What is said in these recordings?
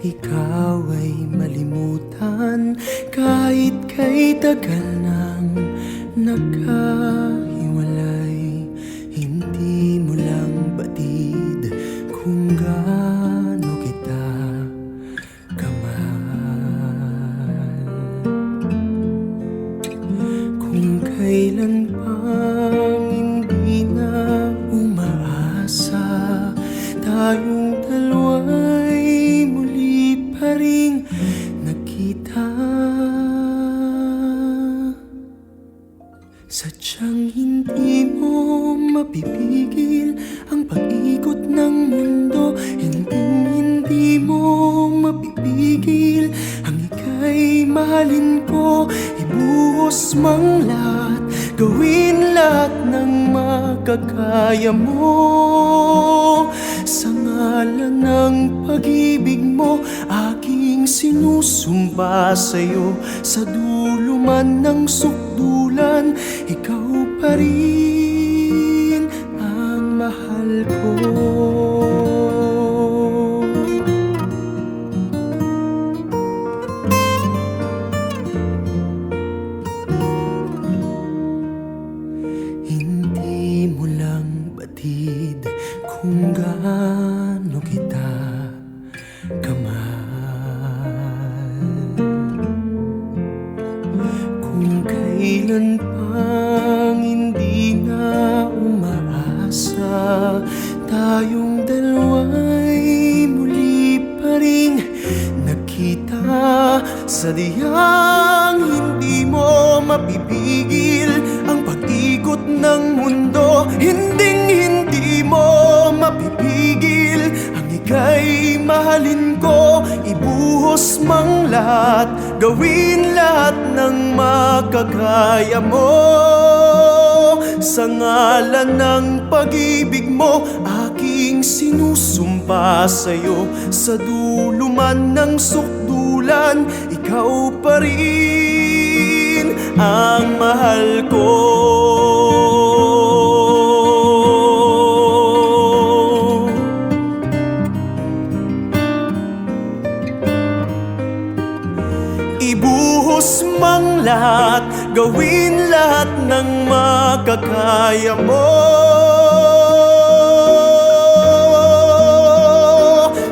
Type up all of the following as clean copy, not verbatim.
ikaw ay malimutan. Kahit kay tagal nang nagkahiwalay, hindi mo lang batid kung gaano kita kamahal. Kung kailan pang hindi na umaasa, tayong dalawa'y muli pa ring nagkita. Sadyang hindi mo mapipigil ang pag-ikot ng mundo, hindi mo mapipigil ang ika'y mahalin ko. Ibuhos mang lahat, gawin lahat ng makakaya mo. Sa ngalan ng pag-ibig mo, aking sinusumpa sa'yo. Sa dulo man ng sukdulan, ikaw pa rin ang mahal ko. Hindi mo lang batid kung gaano kita kamahal. Kung kailan pang hindi na umaasa, tayong dalawa'y muli pa ring nagkita. Sadyang hindi mo mapipigil ang pag-ikot ng mundo, hindi mo mapipigil ang ika'y mahalin ko. Ibuhos mang lahat, gawin lahat ng makakaya mo. Sa ngalan ng pag-ibig mo, aking sinusumpa sa'yo. Sa dulo man ng sukdulan, ikaw pa rin ang mahal ko. Ibuhos mang lahat, gawin lahat ng makakaya mo.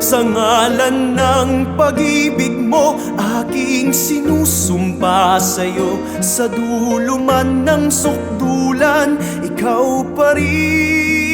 Sa ngalan ng pag-ibig mo, aking sinusumpa sa'yo. Sa dulo man ng sukdulan, ikaw pa rin